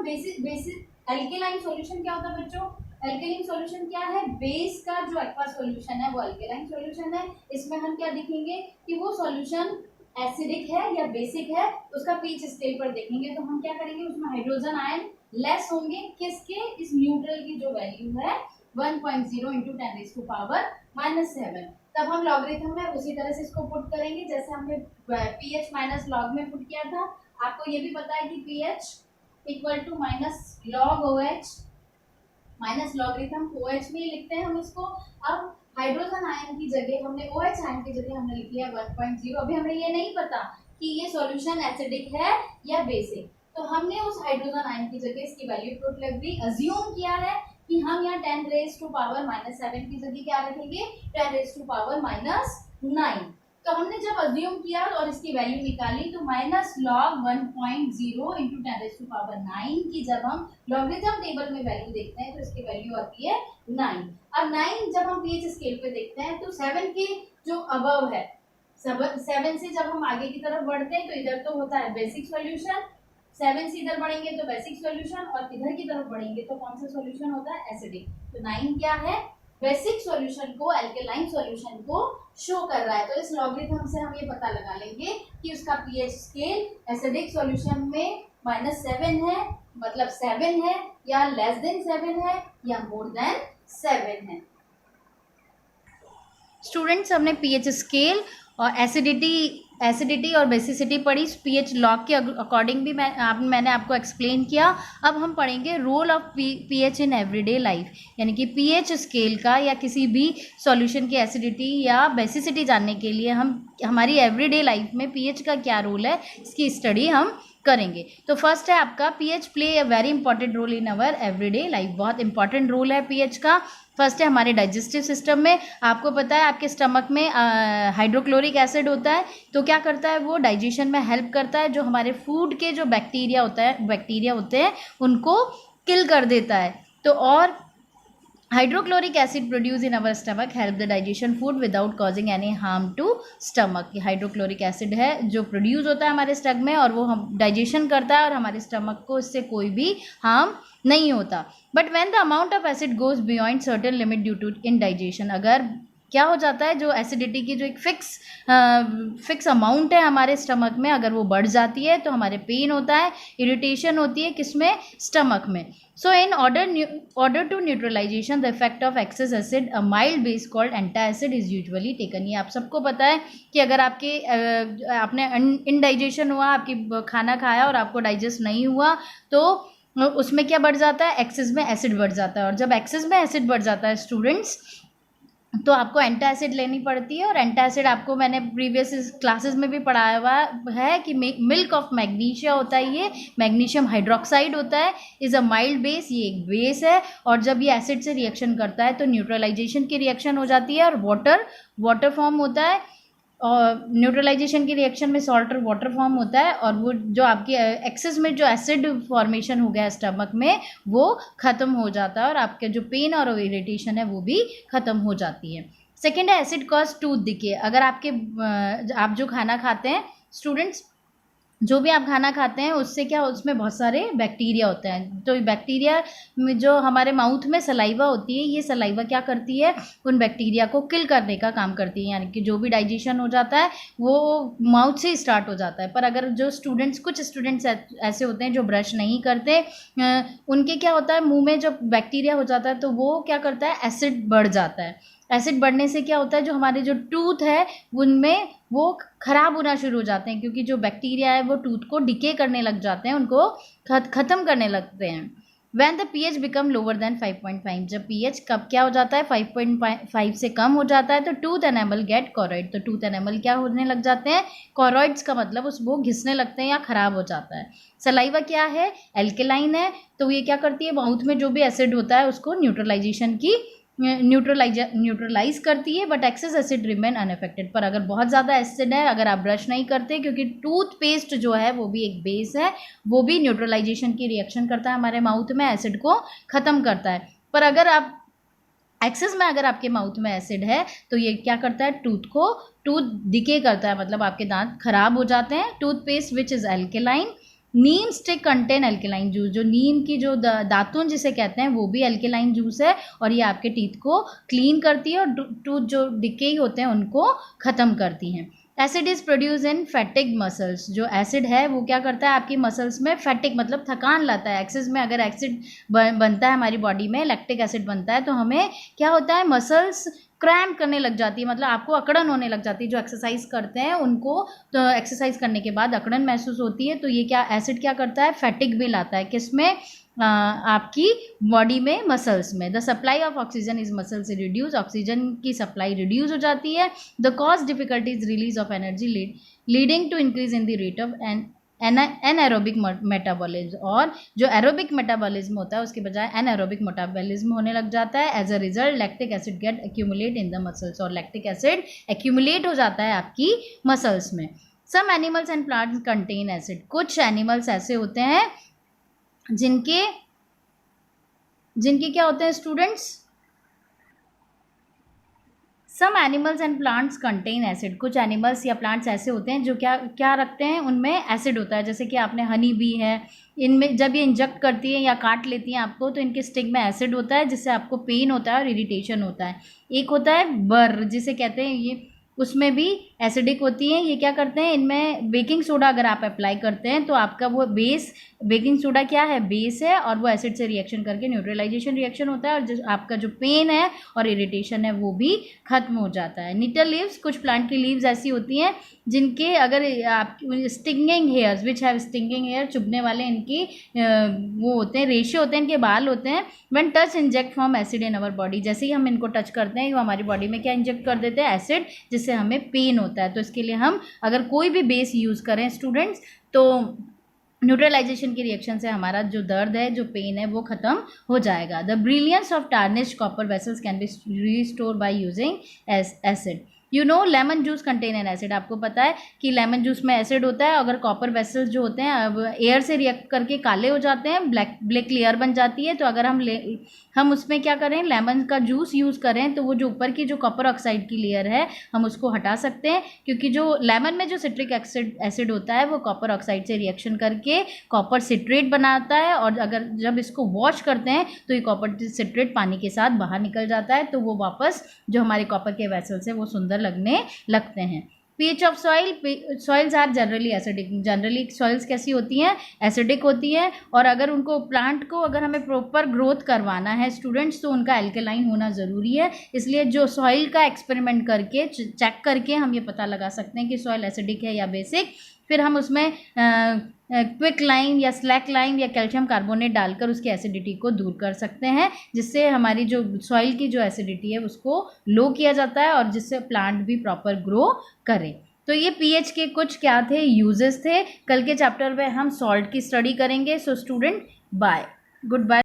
Basic alkaline solution क्या होता है बच्चों? अल्केलाइन सॉल्यूशन क्या है? बेस का जो एक्वा सॉल्यूशन है वो अल्केलाइन सॉल्यूशन है। इसमें हम क्या देखेंगे कि वो सॉल्यूशन एसिडिक है या बेसिक है, उसका पीएच स्केल पर देखेंगे। तो हम क्या करेंगे, उसमें हाइड्रोजन आयन लेस होंगे किसके? इस न्यूट्रल की जो वैल्यू है 1.0 इंटू 10⁻⁻⁷। तब हम लॉगरिथम में उसी तरह से इसको पुट करेंगे जैसे हमने पीएच माइनस लॉग में पुट किया था। आपको ये भी पता है कि pH equal to minus log OH minus logarithm OH में लिखते हैं हम इसको। अब हाइड्रोजन आयन की जगह हमने OH आयन की जगह हमने लिख लिया 1.0। अभी हमें ये नहीं पता कि ये सॉल्यूशन एसिडिक है या बेसिक, तो हमने उस हाइड्रोजन आयन की जगह इसकी वैल्यू टोटली अज्यूम किया है कि हम यहाँ 10⁻⁻⁷ की जगह क्या रखेंगे? 10⁻⁻⁹। तो हमने जब अज्यूम किया और इसकी वैल्यू निकाली तो माइनस लॉग 1.0 इंटू 10⁻⁹ की जब हम लॉगरिथम टेबल में वैल्यू देखते हैं तो इसकी वैल्यू आती है 9। अब 9 जब हम पीएच स्केल पे देखते हैं तो 7 के जो अबव है, 7 से जब हम आगे की तरफ बढ़ते हैं तो इधर तो होता है बेसिक सॉल्यूशन, 7 से इधर बढ़ेंगे तो बेसिक सॉल्यूशन, और इधर की तरफ बढ़ेंगे तो कौन सा सॉल्यूशन होता है? एसिडिक। तो 9 क्या है? बेसिक सॉल्यूशन को, अल्केलाइन सॉल्यूशन को शो कर रहा है। तो इस लॉगरिथम से हम ये पता लगा लेंगे कि उसका पीएच स्केल एसिडिक सॉल्यूशन में -7 है, मतलब 7 है, या लेस देन 7 है, या मोर देन 7 है। स्टूडेंट्स, हमने पीएच स्केल और एसिडिटी और बेसिसिटी पढ़ी। पीएच लॉग के अकॉर्डिंग भी मैंने आपको एक्सप्लेन किया। अब हम पढ़ेंगे role of pH in everyday life, यानी कि पीएच स्केल का या किसी भी सॉल्यूशन की एसिडिटी या बेसिसिटी जानने के लिए हमारी एवरीडे लाइफ में पीएच का क्या रोल है, इसकी स्टडी हम करेंगे। तो फर्स्ट है आपका pH play a very important role in our everyday life. बहुत इंपॉर्टेंट रोल है पीएच का। फर्स्ट है हमारे डाइजेस्टिव सिस्टम में। आपको पता है आपके स्टमक में हाइड्रोक्लोरिक एसिड होता है, तो क्या करता है वो डाइजेशन में हेल्प करता है। जो हमारे फूड के जो बैक्टीरिया होते हैं उनको किल कर देता है। तो और hydrochloric acid produce in our stomach help the digestion food without causing any harm to stomach. Hydrochloric acid है जो प्रोड्यूस होता है हमारे स्टमक में और वो हम डाइजेशन करता है और हमारे स्टमक को इससे कोई भी हार्म नहीं होता। But when the amount of acid goes beyond certain limit due to indigestion, अगर क्या हो जाता है जो एसिडिटी की जो एक फिक्स अमाउंट है हमारे स्टमक में, अगर वो बढ़ जाती है तो हमारे पेन होता है, इरिटेशन होती है, किसमें? स्टमक में। So in order to neutralisation the effect of excess acid a mild base called antacid is usually taken. ये आप सबको पता है कि अगर आपने इनडाइजेशन हुआ, आपकी खाना खाया और आपको डाइजेस्ट नहीं हुआ तो उसमें क्या बढ़ जाता है? एक्सेस में एसिड बढ़ जाता है। और जब एक्सेस में एसिड बढ़ जाता है स्टूडेंट्स तो आपको एंटासिड लेनी पड़ती है। और एंटासिड आपको मैंने प्रीवियस क्लासेस में भी पढ़ाया हुआ है कि मिल्क ऑफ मैग्नीशिया होता है, ये मैग्नीशियम हाइड्रोक्साइड होता है, इज़ अ माइल्ड बेस। ये एक बेस है और जब ये एसिड से रिएक्शन करता है तो न्यूट्रलाइजेशन की रिएक्शन हो जाती है और वाटर फॉर्म होता है। और न्यूट्रलाइजेशन की रिएक्शन में सॉल्ट और वाटर फॉर्म होता है और वो जो आपकी एक्सेस में जो एसिड फॉर्मेशन हो गया स्टमक में वो ख़त्म हो जाता है और आपके जो पेन और इरिटेशन है वो भी ख़त्म हो जाती है। सेकेंड है एसिड कॉज टूथ डिके। अगर आप जो खाना खाते हैं स्टूडेंट्स, जो भी आप खाना खाते हैं उससे क्या, उसमें बहुत सारे बैक्टीरिया होते हैं। तो बैक्टीरिया में जो हमारे माउथ में सलाइवा होती है, ये सलाइवा क्या करती है? उन बैक्टीरिया को किल करने का काम करती है। यानी कि जो भी डाइजेशन हो जाता है वो माउथ से स्टार्ट हो जाता है। पर अगर कुछ स्टूडेंट्स ऐसे होते हैं जो ब्रश नहीं करते, उनके क्या होता है, मुँह में जब बैक्टीरिया हो जाता है तो वो क्या करता है? एसिड बढ़ जाता है। एसिड बढ़ने से क्या होता है, जो हमारे जो टूथ है उनमें वो ख़राब होना शुरू हो जाते हैं, क्योंकि जो बैक्टीरिया है वो टूथ को डिके करने लग जाते हैं, उनको ख़त्म करने लगते हैं। When the pH become lower than 5.5, जब पीएच कब क्या हो जाता है? 5.5 से कम हो जाता है तो टूथ एनेमल गेट कॉरॉइड। तो टूथ एनेमल क्या होने लग जाते हैं? कॉरॉइड्स का मतलब वो घिसने लगते हैं या ख़राब हो जाता है। सलाइवा क्या है? एल्केलाइन है, तो ये क्या करती है? माउथ में जो भी एसिड होता है उसको न्यूट्रलाइज करती है, but excess acid remain unaffected. पर अगर बहुत ज़्यादा एसिड है, अगर आप ब्रश नहीं करते, क्योंकि टूथपेस्ट जो है वो भी एक बेस है, वो भी न्यूट्रलाइजेशन की रिएक्शन करता है हमारे माउथ में, एसिड को ख़त्म करता है। पर अगर आपके माउथ में एसिड है तो ये क्या करता है? टूथ डिके करता है, मतलब आपके दांत खराब हो जाते हैं। Toothpaste which is alkaline Neem stick contain alkaline juice, जो नीम की जो दातुन जिसे कहते हैं वो भी अल्केलाइन जूस है, और ये आपके टीथ को क्लीन करती है और टूथ जो डिके होते हैं उनको ख़त्म करती हैं। Acid is produce in fatigue muscles, जो एसिड है वो क्या करता है आपकी मसल्स में फैटिग मतलब थकान लाता है। एक्सेस में अगर एसिड बनता है हमारी बॉडी में, लैक्टिक एसिड बनता है, तो हमें क्या होता है मसल्स क्रैम्प करने लग जाती है, मतलब आपको अकड़न होने लग जाती है। जो एक्सरसाइज करते हैं उनको तो एक्सरसाइज करने के बाद अकड़न महसूस होती है, तो ये क्या एसिड क्या करता है फैटिग भी लाता है, किसमें आपकी बॉडी में मसल्स में। The supply of oxygen is muscle से रिड्यूस, ऑक्सीजन की सप्लाई रिड्यूस हो जाती है। The cause difficulties release of energy leading to increase in the rate of anaerobic metabolism, और जो एरोबिक मेटाबॉलिज्म होता है उसके बजाय एनारोबिक मेटाबॉलिज्म होने लग जाता है। As a result lactic acid get accumulate in the muscles, और लैक्टिक एसिड एक्यूमुलेट हो जाता है आपकी मसल्स में। Some animals and plants contain acid, कुछ एनिमल्स ऐसे होते हैं जिनके क्या होते हैं students, some animals and plants contain acid, कुछ एनिमल्स या प्लांट्स ऐसे होते हैं जो क्या रखते हैं उनमें एसिड होता है। जैसे कि आपने हनी बी है, इनमें जब ये इंजेक्ट करती है या काट लेती हैं आपको तो इनके स्टिक में एसिड होता है जिससे आपको पेन होता है और इरिटेशन होता है। एक होता है बर जिसे कहते हैं, ये उसमें भी एसिडिक होती हैं। ये क्या करते हैं इनमें बेकिंग सोडा अगर आप अप्लाई करते हैं तो आपका वो बेस, बेकिंग सोडा क्या है बेस है, और वो एसिड से रिएक्शन करके न्यूट्रलाइजेशन रिएक्शन होता है, और जो आपका जो पेन है और इरिटेशन है वो भी खत्म हो जाता है। निटल लीव्स, कुछ प्लांट की लीव्स ऐसी होती हैं जिनके अगर आप stinging hairs which have stinging hair, चुभने वाले इनकी वो होते हैं, रेशे होते हैं, इनके बाल होते हैं। When touch inject from acid in our body, जैसे ही हम इनको टच करते हैं वो हमारी बॉडी में क्या इंजेक्ट कर देते हैं एसिड, जिससे हमें पेन होता है। तो इसके लिए हम अगर कोई भी बेस यूज़ करें स्टूडेंट्स तो न्यूट्रलाइजेशन की रिएक्शन से हमारा जो दर्द है जो पेन है वो खत्म हो जाएगा। The brilliance of tarnished copper vessels can be restore by using acid. You know lemon juice contain N acid, आपको पता है कि लेमन जूस में एसिड होता है। अगर कॉपर वेसल्स जो होते हैं अब एयर से रिएक्ट करके काले हो जाते हैं, ब्लैक लेयर बन जाती है, तो अगर हम उसमें क्या करें लेमन का जूस यूज़ करें तो वो जो ऊपर की जो कॉपर ऑक्साइड की लेयर है हम उसको हटा सकते हैं, क्योंकि जो लेमन में जो सिट्रिक एसिड होता है वो कॉपर ऑक्साइड से रिएक्शन करके कॉपर सिट्रेट बनाता है, और अगर जब इसको वॉश करते हैं तो ये कॉपर सिट्रेट पानी के साथ बाहर निकल जाता है, तो वो वापस जो हमारे कॉपर के वेसल्स हैं वो सुंदर लगने लगते हैं। PH of soils are generally acidic, generally soils कैसी होती हैं एसिडिक होती हैं, और अगर उनको प्लांट को अगर हमें प्रॉपर ग्रोथ करवाना है स्टूडेंट्स तो उनका एल्केलाइन होना ज़रूरी है। इसलिए जो सॉइल का एक्सपेरिमेंट करके चेक करके हम ये पता लगा सकते हैं कि सॉइल एसिडिक है या बेसिक, फिर हम उसमें क्विक लाइम या स्लैक लाइम या कैल्शियम कार्बोनेट डालकर उसकी एसिडिटी को दूर कर सकते हैं, जिससे हमारी जो सॉइल की जो एसिडिटी है उसको लो किया जाता है और जिससे प्लांट भी प्रॉपर ग्रो करे। तो ये पीएच के कुछ क्या थे यूजेस थे। कल के चैप्टर में हम सॉल्ट की स्टडी करेंगे। So student bye, good bye.